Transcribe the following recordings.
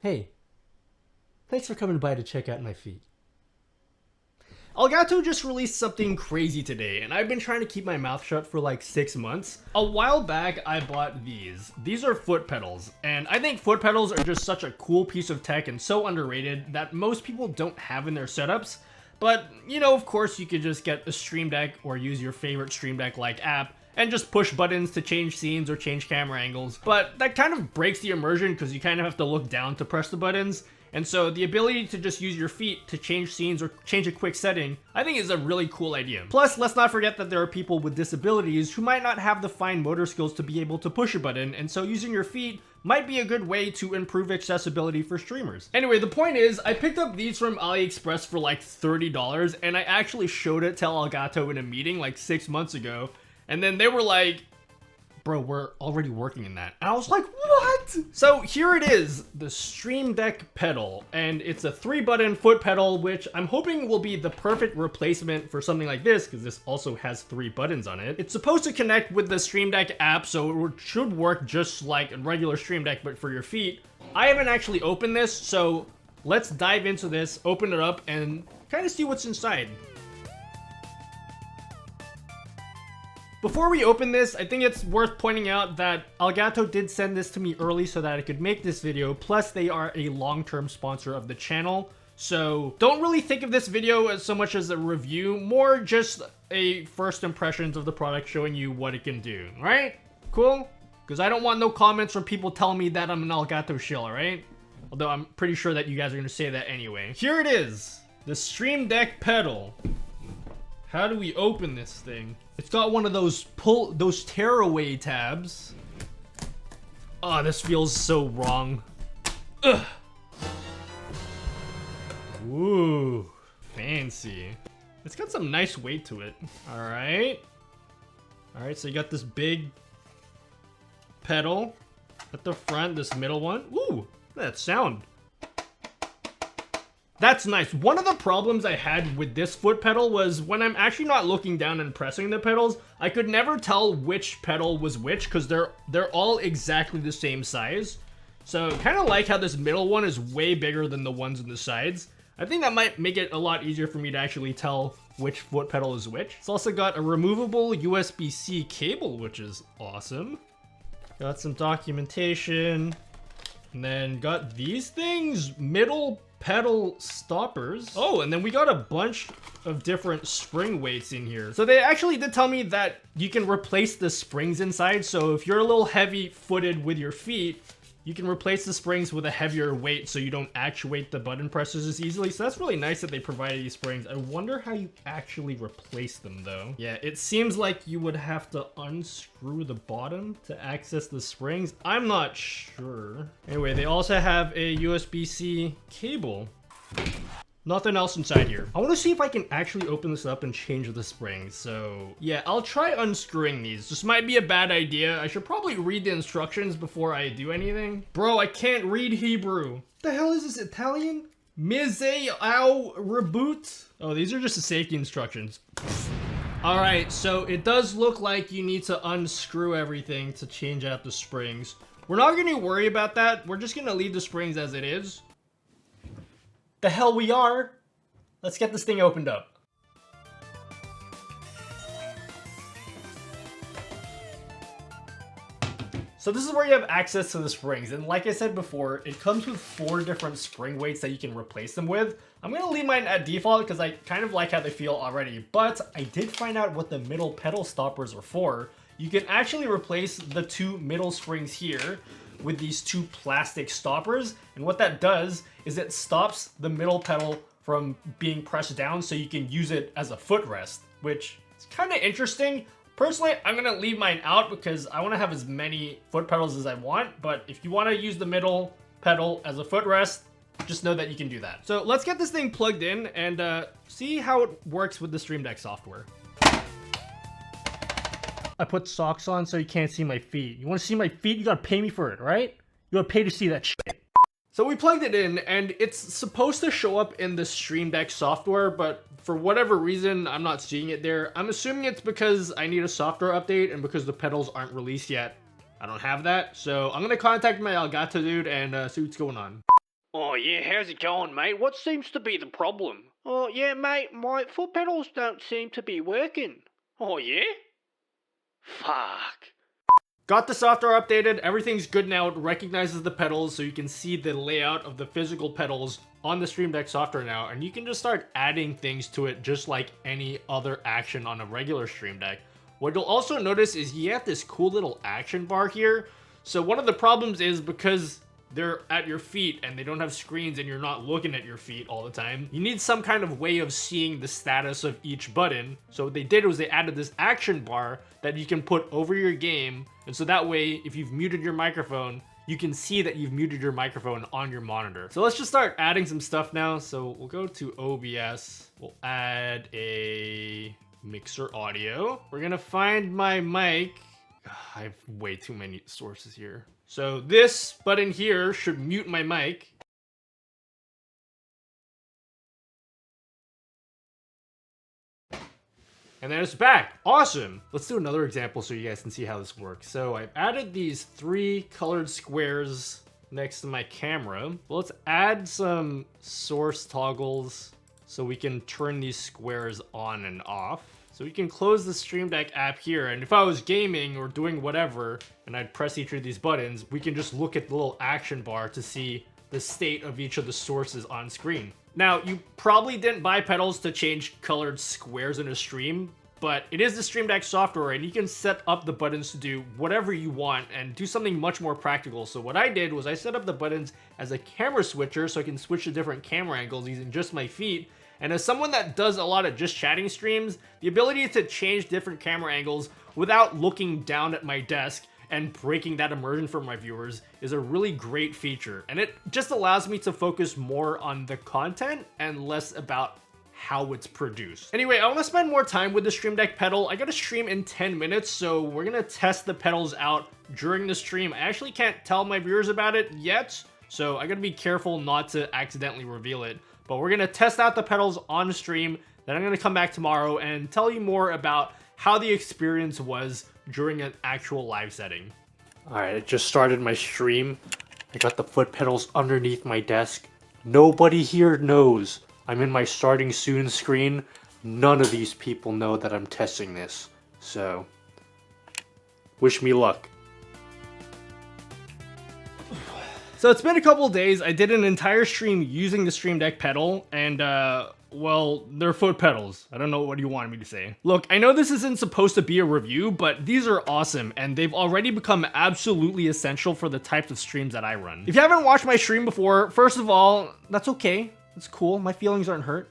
Hey, thanks for coming by to check out my feet. Elgato just released something crazy today, and I've been trying to keep my mouth shut for like 6 months. A while back, I bought these. These are foot pedals, and I think foot pedals are just such a cool piece of tech and so underrated that most people don't have in their setups. But, you know, of course, you could just get a Stream Deck or use your favorite Stream Deck-like app and just push buttons to change scenes or change camera angles. But that kind of breaks the immersion because you kind of have to look down to press the buttons. And so the ability to just use your feet to change scenes or change a quick setting, I think is a really cool idea. Plus, let's not forget that there are people with disabilities who might not have the fine motor skills to be able to push a button, and so using your feet might be a good way to improve accessibility for streamers. Anyway, the point is, I picked up these from AliExpress for like $30, and I actually showed it to Elgato in a meeting like 6 months ago, and then they were like, bro, we're already working in that. And I was like, what? So here it is, the Stream Deck pedal, and it's a 3-button foot pedal, which I'm hoping will be the perfect replacement for something like this, because this also has 3 buttons on it. It's supposed to connect with the Stream Deck app, so it should work just like a regular Stream Deck, but for your feet. I haven't actually opened this, so let's dive into this, open it up, and kind of see what's inside. Before we open this, I think it's worth pointing out that Elgato did send this to me early so that I could make this video, plus they are a long-term sponsor of the channel. So don't really think of this video as so much as a review, more just a first impressions of the product showing you what it can do, right? Cool? Because I don't want no comments from people telling me that I'm an Elgato shill, alright? Although I'm pretty sure that you guys are going to say that anyway. Here it is, the Stream Deck pedal. How do we open this thing? It's got one of those tearaway tabs. Oh, this feels so wrong. Ugh. Ooh, fancy. It's got some nice weight to it. All right. All right, so you got this big pedal at the front, this middle one. Ooh, look at that sound. That's nice. One of the problems I had with this foot pedal was when I'm actually not looking down and pressing the pedals, I could never tell which pedal was which because they're all exactly the same size. So kind of like how this middle one is way bigger than the ones on the sides. I think that might make it a lot easier for me to actually tell which foot pedal is which. It's also got a removable USB-C cable, which is awesome. Got some documentation. And then got these things, middle pedal stoppers. Oh, and then we got a bunch of different spring weights in here. So they actually did tell me that you can replace the springs inside. So if you're a little heavy footed with your feet, you can replace the springs with a heavier weight so you don't actuate the button presses as easily. So that's really nice that they provided these springs. I wonder how you actually replace them though. Yeah, it seems like you would have to unscrew the bottom to access the springs. I'm not sure. Anyway, they also have a USB-C cable. Nothing else inside here. I want to see if I can actually open this up and change the springs. So yeah, I'll try unscrewing these. This might be a bad idea. I should probably read the instructions before I do anything. Bro, I can't read Hebrew. What the hell is this, Italian? Mise au reboot? Oh, these are just the safety instructions. All right, so it does look like you need to unscrew everything to change out the springs. We're not going to worry about that. We're just going to leave the springs as it is. The hell we are. Let's get this thing opened up. So this is where you have access to the springs, and like I said before, it comes with 4 different spring weights that you can replace them with. I'm gonna leave mine at default because I kind of like how they feel already, but I did find out what the middle pedal stoppers are for. You can actually replace the 2 middle springs here with these 2 plastic stoppers, and what that does is it stops the middle pedal from being pressed down so you can use it as a footrest, which is kind of interesting. Personally, I'm gonna leave mine out because I want to have as many foot pedals as I want, but if you want to use the middle pedal as a footrest, just know that you can do that. So let's get this thing plugged in and see how it works with the Stream Deck software. I put socks on so you can't see my feet. You want to see my feet? You gotta pay me for it, right? You gotta pay to see that shit. So we plugged it in, and it's supposed to show up in the Stream Deck software, but for whatever reason, I'm not seeing it there. I'm assuming it's because I need a software update and because the pedals aren't released yet. I don't have that, so I'm gonna contact my Elgato dude and see what's going on. Oh yeah, how's it going, mate? What seems to be the problem? Oh yeah, mate, my foot pedals don't seem to be working. Oh yeah? Fuck. Got the software updated, everything's good now, it recognizes the pedals so you can see the layout of the physical pedals on the Stream Deck software now, and you can just start adding things to it just like any other action on a regular Stream Deck. What you'll also notice is you have this cool little action bar here. So one of the problems is because they're at your feet and they don't have screens and you're not looking at your feet all the time, you need some kind of way of seeing the status of each button. So what they did was they added this action bar that you can put over your game, and so that way if you've muted your microphone, you can see that you've muted your microphone on your monitor. So let's just start adding some stuff now. So we'll go to OBS, we'll add a mixer audio. We're gonna find my mic. I have way too many sources here. So this button here should mute my mic. And then it's back. Awesome. Let's do another example so you guys can see how this works. So I've added these 3 colored squares next to my camera. Well, let's add some source toggles so we can turn these squares on and off. So we can close the Stream Deck app here, and if I was gaming or doing whatever, and I'd press each of these buttons, we can just look at the little action bar to see the state of each of the sources on screen. Now, you probably didn't buy pedals to change colored squares in a stream, but it is the Stream Deck software, and you can set up the buttons to do whatever you want and do something much more practical. So what I did was I set up the buttons as a camera switcher so I can switch to different camera angles using just my feet. And as someone that does a lot of just chatting streams, the ability to change different camera angles without looking down at my desk and breaking that immersion for my viewers is a really great feature. And it just allows me to focus more on the content and less about how it's produced. Anyway, I want to spend more time with the Stream Deck pedal. I got to stream in 10 minutes, so we're going to test the pedals out during the stream. I actually can't tell my viewers about it yet, so I got to be careful not to accidentally reveal it. But we're going to test out the pedals on stream, then I'm going to come back tomorrow and tell you more about how the experience was during an actual live setting. Alright, I just started my stream. I got the foot pedals underneath my desk. Nobody here knows I'm in my starting soon screen. None of these people know that I'm testing this. So, wish me luck. So it's been a couple days. I did an entire stream using the Stream Deck pedal, and well, they're foot pedals. I don't know what you wanted me to say. Look, I know this isn't supposed to be a review, but these are awesome, and they've already become absolutely essential for the types of streams that I run. If you haven't watched my stream before, first of all, that's okay. It's cool. My feelings aren't hurt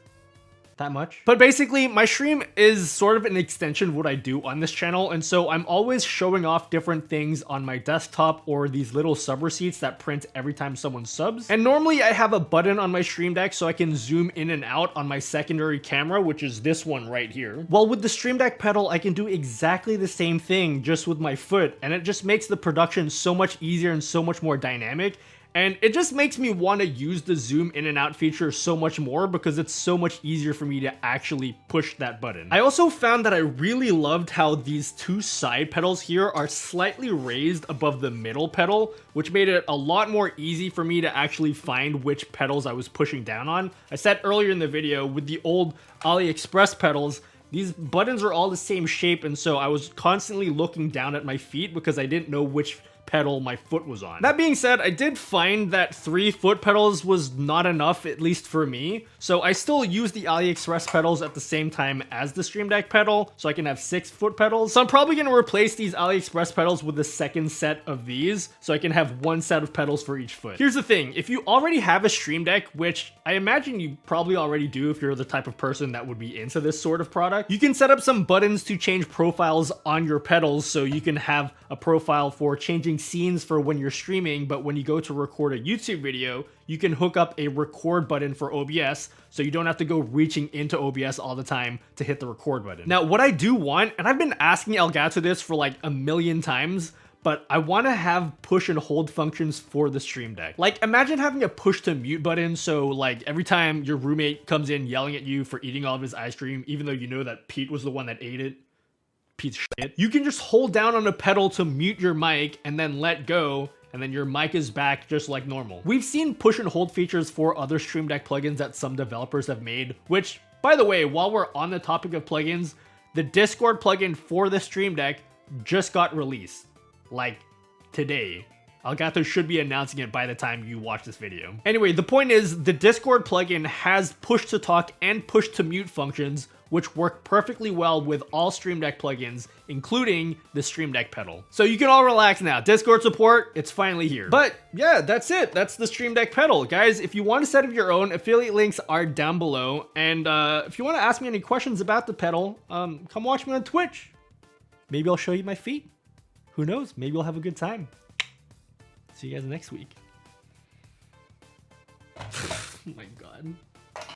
that much. But basically, my stream is sort of an extension of what I do on this channel, and so I'm always showing off different things on my desktop or these little sub receipts that print every time someone subs. And normally I have a button on my Stream Deck so I can zoom in and out on my secondary camera, which is this one right here. Well, with the Stream Deck pedal, I can do exactly the same thing just with my foot, and it just makes the production so much easier and so much more dynamic. And it just makes me want to use the zoom in and out feature so much more because it's so much easier for me to actually push that button. I also found that I really loved how these 2 side pedals here are slightly raised above the middle pedal, which made it a lot more easy for me to actually find which pedals I was pushing down on. I said earlier in the video, with the old AliExpress pedals, these buttons are all the same shape, and so I was constantly looking down at my feet because I didn't know which pedal my foot was on. That being said, I did find that 3 foot pedals was not enough, at least for me. So I still use the AliExpress pedals at the same time as the Stream Deck pedal, so I can have 6 foot pedals. So I'm probably gonna replace these AliExpress pedals with the second set of these, so I can have 1 set of pedals for each foot. Here's the thing, if you already have a Stream Deck, which I imagine you probably already do if you're the type of person that would be into this sort of product, you can set up some buttons to change profiles on your pedals so you can have a profile for changing scenes for when you're streaming, but when you go to record a YouTube video, you can hook up a record button for OBS, so you don't have to go reaching into OBS all the time to hit the record button. Now, what I do want, and I've been asking Elgato this for like a million times, but I want to have push and hold functions for the Stream Deck. Like, imagine having a push to mute button, so like every time your roommate comes in yelling at you for eating all of his ice cream, even though you know that Pete was the one that ate it, piece of shit, you can just hold down on a pedal to mute your mic and then let go, and then your mic is back just like normal. We've seen push and hold features for other Stream Deck plugins that some developers have made, which, by the way, while we're on the topic of plugins, the Discord plugin for the Stream Deck just got released, like today. Elgato should be announcing it by the time you watch this video. Anyway, the point is the Discord plugin has push to talk and push to mute functions, which work perfectly well with all Stream Deck plugins, including the Stream Deck pedal. So you can all relax now. Discord support, it's finally here. But yeah, that's it. That's the Stream Deck pedal. Guys, if you want to set up your own, affiliate links are down below. And if you want to ask me any questions about the pedal, come watch me on Twitch. Maybe I'll show you my feet. Who knows? Maybe we'll have a good time. See you guys next week. Oh my god.